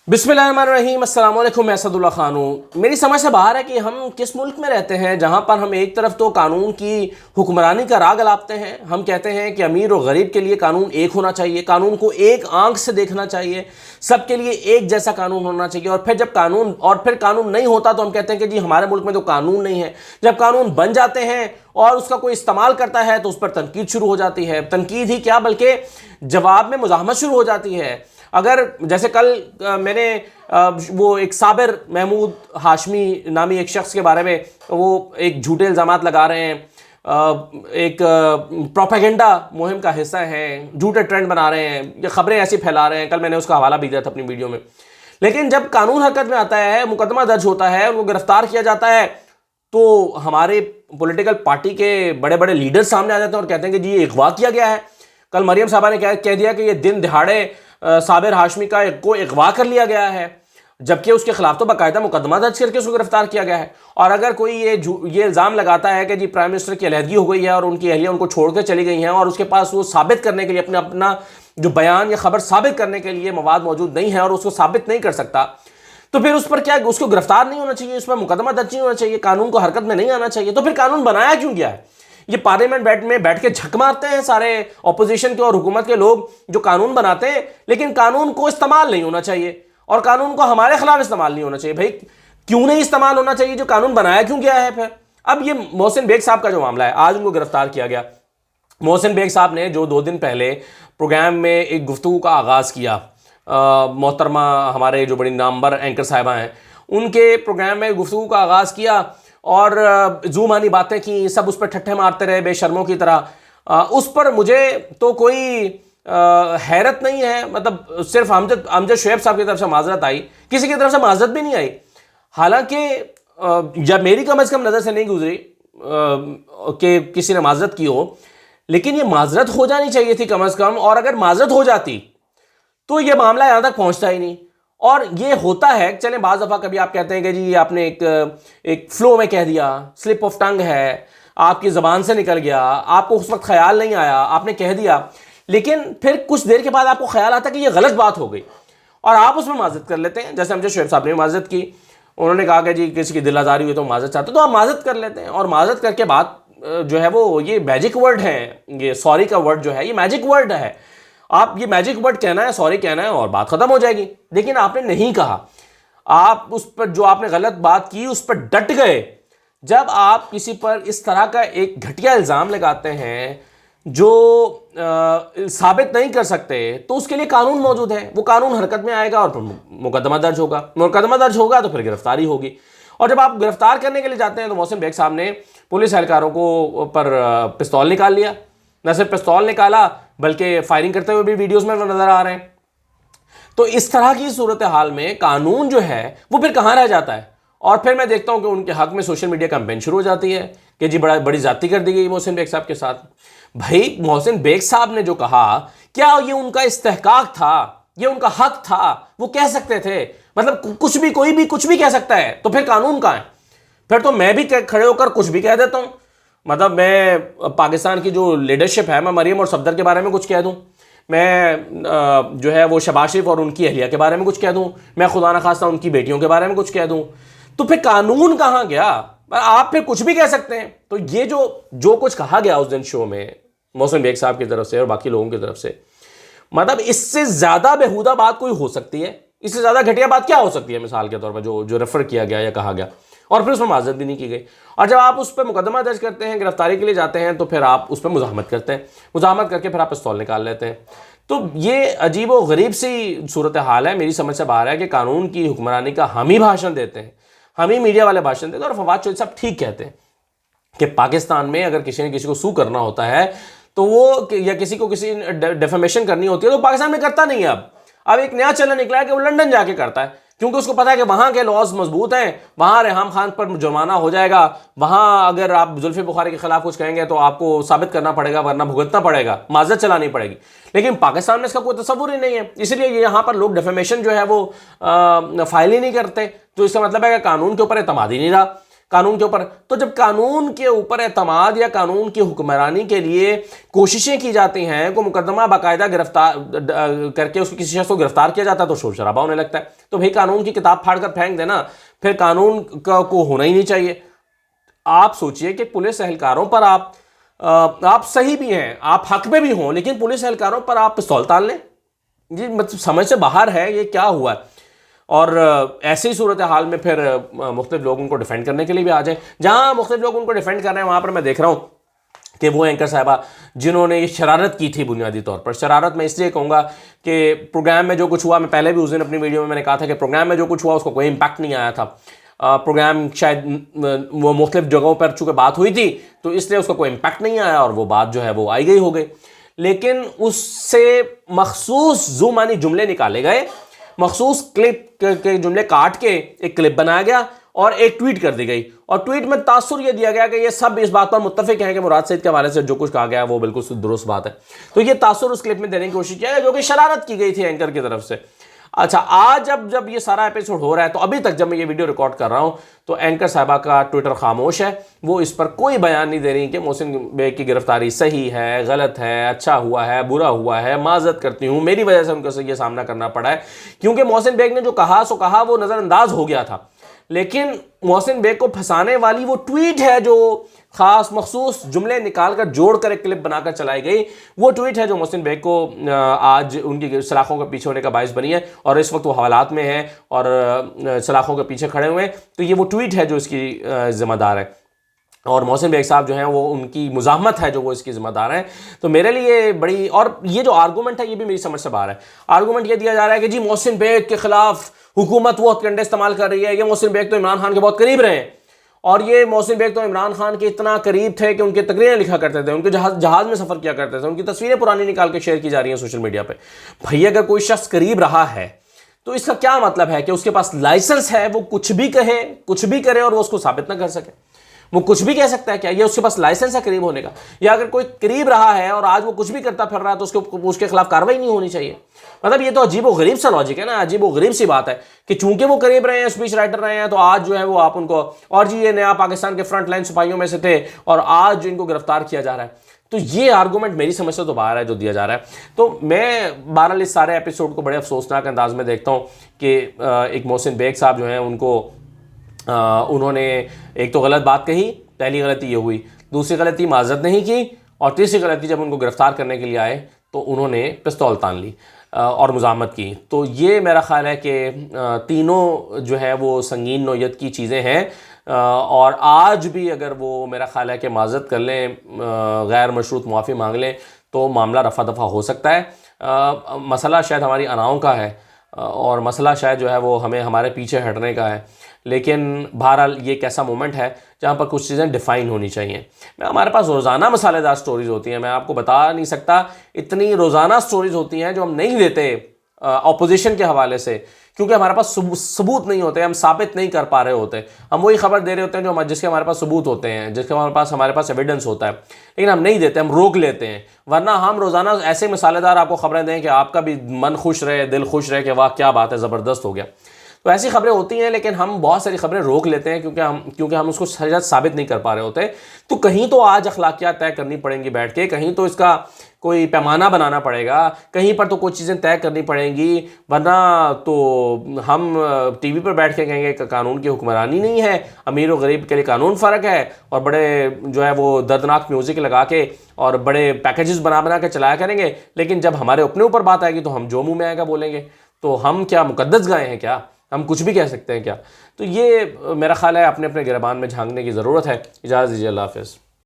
बिस्मिल्लाहिर्रहमानिर्रहीम, अस्सलाम वालेकुम। मैं असदुल्ला खान हूँ। मेरी समझ से बाहर है कि हम किस मुल्क में रहते हैं जहाँ पर हम एक तरफ तो कानून की हुक्मरानी का राग अलापते हैं। हम कहते हैं कि अमीर और गरीब के लिए कानून एक होना चाहिए, कानून को एक आंख से देखना चाहिए, सबके लिए एक जैसा कानून होना चाहिए। और फिर कानून नहीं होता तो हम कहते हैं कि जी हमारे मुल्क में तो कानून नहीं है। जब कानून बन जाते हैं और उसका कोई इस्तेमाल करता है तो उस पर तनकीद शुरू हो जाती है। तनकीद ही क्या बल्कि जवाब में मुज़ाहमत शुरू हो जाती है। अगर जैसे कल मैंने वो एक साबिर महमूद हाशमी नामी एक शख्स के बारे में वो एक झूठे इल्ज़ामात लगा रहे हैं, एक प्रोपेगेंडा मुहिम का हिस्सा हैं, झूठे ट्रेंड बना रहे हैं, ये खबरें ऐसी फैला रहे हैं। कल मैंने उसका हवाला भी दिया था अपनी वीडियो में। लेकिन जब कानून हरकत में आता है, मुकदमा दर्ज होता है, उनको गिरफ्तार किया जाता है, तो हमारे पॉलिटिकल पार्टी के बड़े बड़े लीडर सामने आ जाते हैं और कहते हैं कि जी ये अगवा किया गया है। कल मरियम साहबा ने कह दिया कि ये दिन दिहाड़े साबिर हाशमी को अगवा कर लिया गया है, जबकि उसके खिलाफ तो बाकायदा मुकदमा दर्ज करके उसको गिरफ्तार किया गया है। और अगर कोई ये इल्ज़ाम लगाता है कि जी प्राइम मिनिस्टर की अलहदगी हो गई है और उनकी अहलिया उनको छोड़ कर चली गई हैं और उसके पास वो साबित करने के लिए अपना जो बयान या खबर साबित करने के लिए मवाद मौजूद नहीं है और उसको साबित नहीं कर सकता, तो फिर उस पर क्या उसको गिरफ्तार नहीं होना चाहिए, उस पर मुकदमा दर्ज नहीं होना चाहिए, कानून को हरकत में नहीं आना चाहिए? तो फिर कानून बनाया क्यों गया है? ये पार्लियामेंट में बैठ के झक मारते हैं सारे ऑपोजिशन के और हुकूमत के लोग जो कानून बनाते हैं, लेकिन कानून को इस्तेमाल नहीं होना चाहिए और कानून को हमारे खिलाफ इस्तेमाल नहीं होना चाहिए। भाई क्यों नहीं इस्तेमाल होना चाहिए? जो कानून बनाया क्यों गया है? फिर अब ये मोहसिन बेग साहब का जो मामला है, आज उनको गिरफ्तार किया गया। मोहसिन बेग साहब ने जो 2 दिन पहले प्रोग्राम में एक गुफ्तगू का आगाज़ किया, मोहतरमा हमारे जो बड़ी नामवर एंकर साहिबा हैं उनके प्रोग्राम में गुफ्तगू का आगाज़ किया और जूमानी बातें की, सब उस पर ठट्ठे मारते रहे बेशर्मों की तरह। उस पर मुझे तो कोई हैरत नहीं है, मतलब सिर्फ अमजद शुएब साहब की तरफ से माजरत आई, किसी की तरफ से माजरत भी नहीं आई। हालांकि जब मेरी कम अज़ कम नज़र से नहीं गुजरी कि किसी ने माजरत की हो, लेकिन ये माजरत हो जानी चाहिए थी कम अज़ कम। और अगर माजरत हो जाती तो ये मामला यहाँ तक पहुँचता ही नहीं। और ये होता है, चलें बाज़ दफ़ा कभी आप कहते हैं कि जी आपने एक फ्लो में कह दिया, स्लिप ऑफ टंग है, आपकी ज़बान से निकल गया, आपको उस वक्त ख्याल नहीं आया, आपने कह दिया, लेकिन फिर कुछ देर के बाद आपको ख्याल आता कि ये गलत बात हो गई और आप उसमें माजरत कर लेते हैं। जैसे हमसे शुएब साहब ने माजरत की, उन्होंने कहा कि जी किसी की दिल आज़ारी हुई तो माजरत चाहते तो आप माजरत कर लेते हैं। और माजरत करके बात जो है वो ये मैजिक वर्ड है, ये सॉरी का वर्ड जो है ये मैजिक वर्ड है। आप ये मैजिक वर्ड कहना है, सॉरी कहना है और बात खत्म हो जाएगी। लेकिन आपने नहीं कहा, आप उस पर जो आपने गलत बात की उस पर डट गए। जब आप किसी पर इस तरह का एक घटिया इल्ज़ाम लगाते हैं जो साबित नहीं कर सकते, तो उसके लिए कानून मौजूद है, वो कानून हरकत में आएगा और फिर मुकदमा दर्ज होगा। मुकदमा दर्ज होगा तो फिर गिरफ्तारी होगी। और जब आप गिरफ्तार करने के लिए जाते हैं तो मोहसिन बेग साहब ने पुलिस एहलकारों को पर पिस्तौल निकाल लिया। न सिर्फ पिस्तौल निकाला बल्कि फायरिंग करते हुए भी वीडियोस में नजर आ रहे हैं। तो इस तरह की सूरत हाल में कानून जो है वो फिर कहाँ रह जाता है? और फिर मैं देखता हूं कि उनके हक में सोशल मीडिया कैंपेन शुरू हो जाती है कि जी बड़ी ज्यादती कर दी गई मोहसिन बेग साहब के साथ। भाई मोहसिन बेग साहब ने जो कहा, क्या ये उनका इस्तेहकाक था? ये उनका हक था? वो कह सकते थे, मतलब कुछ भी कोई भी कुछ भी कह सकता है। तो फिर कानून कहाँ है? फिर तो मैं भी खड़े होकर कुछ भी कह देता हूं। मतलब मैं पाकिस्तान की जो लीडरशिप है, मैं मरियम और सफदर के बारे में कुछ कह दूं, मैं जो है वो शहबाज शरीफ और उनकी अहलिया के बारे में कुछ कह दूं, मैं खुदा न खास्ता उनकी बेटियों के बारे में कुछ कह दूं, तो फिर कानून कहाँ गया? आप फिर कुछ भी कह सकते हैं। तो ये जो कुछ कहा गया उस दिन शो में मोहसिन बेग साहब की तरफ से और बाकी लोगों की तरफ से, मतलब इससे ज्यादा बेहुदा बात कोई हो सकती है? इससे ज्यादा घटिया बात क्या हो सकती है? मिसाल के तौर पर जो रेफर किया गया या कहा गया और फिर उसमें माजरत भी नहीं की गई। और जब आप उस पर मुकदमा दर्ज करते हैं, गिरफ्तारी के लिए जाते हैं, तो फिर आप उस पर मुज़ाहमत करते हैं, मुज़ाहमत करके फिर आप पिस्तौल निकाल लेते हैं। तो ये अजीब व गरीब सी सूरत हाल है। मेरी समझ से बाहर है कि कानून की हुक्मरानी का हम ही भाषण देते हैं, हम ही मीडिया वाले भाषण देते हैं। और फवाद चौधरी साहब ठीक कहते हैं कि पाकिस्तान में अगर किसी ने किसी को सू करना होता है तो वो, या किसी को किसी डेफेमेशन करनी होती है तो पाकिस्तान में करता नहीं है। अब एक नया चलन निकला है कि वो लंदन जाके करता है, क्योंकि उसको पता है कि वहां के लॉज मजबूत हैं, वहां रेहाम खान पर जुर्माना हो जाएगा, वहां अगर आप जुल्फिकार बुखारी के खिलाफ कुछ कहेंगे तो आपको साबित करना पड़ेगा, वरना भुगतना पड़ेगा, माजरत चलानी पड़ेगी। लेकिन पाकिस्तान में इसका कोई तस्वुर ही नहीं है, इसलिए यहाँ पर लोग डेफेमेशन जो है वो फाइल ही नहीं करते। तो इसका मतलब है कि कानून के ऊपर एतमाद ही नहीं रहा। कानून के ऊपर। तो जब कानून के ऊपर एतमाद या कानून की हुक्मरानी के लिए कोशिशें की जाती हैं, को मुकदमा बाकायदा गिरफ्तार करके उसको किसी शख्स को गिरफ्तार किया जाता है, तो शोर शराबा होने लगता है। तो भाई कानून की किताब फाड़ कर फेंक देना, फिर कानून को होना ही नहीं चाहिए। आप सोचिए कि पुलिस एहलकारों पर आप सही भी हैं, आप हक में भी हों, लेकिन पुलिस एहलकारों पर आप पिस्तौल तान लें, ये मतलब समझ से बाहर है, ये क्या हुआ है। और ऐसी ही सूरत हाल में फिर मुख्तलिफ लोग उनको डिफेंड करने के लिए भी आ जाएं। जहां मुख्तलिफ लोग उनको डिफेंड कर रहे हैं, वहां पर मैं देख रहा हूँ कि वो एंकर साहिबा जिन्होंने ये शरारत की थी, बुनियादी तौर पर शरारत मैं इसलिए कहूँगा कि प्रोग्राम में जो कुछ हुआ, मैं पहले भी उस दिन अपनी वीडियो में मैंने कहा था कि प्रोग्राम में जो कुछ हुआ उसको कोई इम्पैक्ट नहीं आया था। प्रोग्राम शायद वो मुख्तलिफ जगहों पर चूँकि बात हुई थी तो इसलिए उसका कोई इम्पैक्ट नहीं आया और वो बात जो है वो आई गई हो गई। लेकिन उससे मखसूस ज़ुमानी जुमले निकाले गए, मखसूस क्लिप के जुमले काट के एक क्लिप बनाया गया और एक ट्वीट कर दी गई, और ट्वीट में तासुर यह दिया गया कि ये सब इस बात पर मुत्तफिक हैं कि मुराद सईद के हवाले से जो कुछ कहा गया वो बिल्कुल दुरुस्त बात है। तो ये तासुर उस क्लिप में देने की कोशिश किया गया जो कि शरारत की गई थी एंकर की तरफ से। अच्छा, आज जब ये सारा एपिसोड हो रहा है, तो अभी तक जब मैं ये वीडियो रिकॉर्ड कर रहा हूं तो एंकर साहिबा का ट्विटर खामोश है। वो इस पर कोई बयान नहीं दे रही कि मोहसिन बेग की गिरफ्तारी सही है, गलत है, अच्छा हुआ है, बुरा हुआ है, माजरत करती हूँ, मेरी वजह से उनको ये सामना करना पड़ा है। क्योंकि मोहसिन बेग ने जो कहा सो कहा, वो नज़रअंदाज हो गया था। लेकिन मोहसिन बेग को फंसाने वाली वो ट्वीट है जो खास मखसूस जुमले निकालकर जोड़कर एक क्लिप बनाकर चलाई गई, वो ट्वीट है जो मोहसिन बेग को आज उनकी सलाखों के पीछे होने का बायस बनी है, और इस वक्त वो हवालात में है और सलाखों के पीछे खड़े हुए हैं। तो ये वो ट्वीट है जो इसकी जिम्मेदार है, और मोहसिन बेग साहब जो हैं वो उनकी मुज़ाहमत है जो वो इसकी जिम्मेदार हैं। तो मेरे लिए बड़ी, और ये जो आर्गूमेंट है ये भी मेरी समझ से बाहर है। आर्गूमेंट ये दिया जा रहा है कि जी मोहसिन बेग के खिलाफ हुकूमत वो हथकंडे इस्तेमाल कर रही है, ये मोहसिन बेग तो इमरान खान के बहुत करीब रहे हैं, और ये मोहसिन बेग तो इमरान खान के इतना करीब थे कि उनके तकरीरें लिखा करते थे, उनके जहाज़ में सफ़र किया करते थे, उनकी तस्वीरें पुरानी निकाल के शेयर की जा रही हैं सोशल मीडिया पर। भैया अगर कोई शख्स करीब रहा है तो इसका क्या मतलब है कि उसके पास लाइसेंस है, वो कुछ भी कहे, कुछ भी करे और वो उसको साबित ना कर सके? वो कुछ भी कह सकता है क्या? ये उसके पास लाइसेंस है करीब होने का? या अगर कोई करीब रहा है और आज वो कुछ भी करता फिर रहा है तो उसके खिलाफ कार्रवाई नहीं होनी चाहिए? मतलब ये तो अजीब व गरीब सा लॉजिक है ना, अजीब व गरीब सी बात है कि चूंकि वो करीब रहे हैं, स्पीच राइटर रहे हैं, तो आज जो है वो आप उनको, और जी ये नया पाकिस्तान के फ्रंट लाइन सिपाहियों में से थे और आज इनको गिरफ्तार किया जा रहा है। तो ये आर्गूमेंट मेरी समझ से तो बाहर है जो दिया जा रहा है। तो मैं बहरहाल इस सारे एपिसोड को बड़े अफसोसनाक अंदाज में देखता हूँ कि एक मोहसिन बेग साहब जो हैं उनको उन्होंने एक तो गलत बात कही, पहली गलती ये हुई, दूसरी गलती माजरत नहीं की, और तीसरी गलती जब उनको गिरफ्तार करने के लिए आए तो उन्होंने पिस्तौल तान ली और मुज़ाहमत की। तो ये मेरा ख्याल है कि तीनों जो है वो संगीन नौयत की चीज़ें हैं, और आज भी अगर वो मेरा ख्याल है कि माजरत कर लें, गैर मशरूत मुआफ़ी मांग लें, तो मामला रफ़ा दफ़ा हो सकता है। मसला शायद हमारी अनाओं का है और मसला शायद जो है वो हमें हमारे पीछे हटने का है। लेकिन बहरहाल ये एक ऐसा मोमेंट है जहाँ पर कुछ चीज़ें डिफ़ाइन होनी चाहिए। हमारे पास रोज़ाना मसालेदार स्टोरीज़ होती हैं, मैं आपको बता नहीं सकता, इतनी रोज़ाना स्टोरीज़ होती हैं जो हम नहीं देते ऑपोजिशन के हवाले से, क्योंकि हमारे पास सबूत नहीं होते, हम साबित नहीं कर पा रहे होते। हम वही खबर दे रहे होते हैं जो जिसके हमारे पास सबूत होते हैं, जिसके हमारे पास एविडेंस होता है, लेकिन हम नहीं देते, हम रोक लेते हैं। वरना हम रोज़ाना ऐसे मसालेदार आपको खबरें दें कि आपका भी मन खुश रहे, दिल खुश रहे कि वाह क्या बात है, ज़बरदस्त हो गया। तो ऐसी खबरें होती हैं, लेकिन हम बहुत सारी खबरें रोक लेते हैं क्योंकि हम उसको शायद साबित नहीं कर पा रहे होते। तो कहीं तो आज अखलाकियात तय करनी पड़ेंगी बैठ के, कहीं तो इसका कोई पैमाना बनाना पड़ेगा, कहीं पर तो कुछ चीज़ें तय करनी पड़ेंगी, वरना तो हम टीवी पर बैठ के कहेंगे कि कानून की हुक्मरानी नहीं है, अमीर और गरीब के लिए कानून फ़र्क है, और बड़े जो है वो दर्दनाक म्यूज़िक लगा के और बड़े पैकेजेस बना के चलाया करेंगे। लेकिन जब हमारे अपने ऊपर बात आएगी तो हम जो मुँह में आएगा बोलेंगे। तो हम क्या मुकद्दस गाय हैं क्या? हम कुछ भी कह सकते हैं क्या? तो ये मेरा ख्याल है अपने अपने गिरबान में झांकने की ज़रूरत है। इजाज़त दीजिए, अल्लाह हाफ़िज़।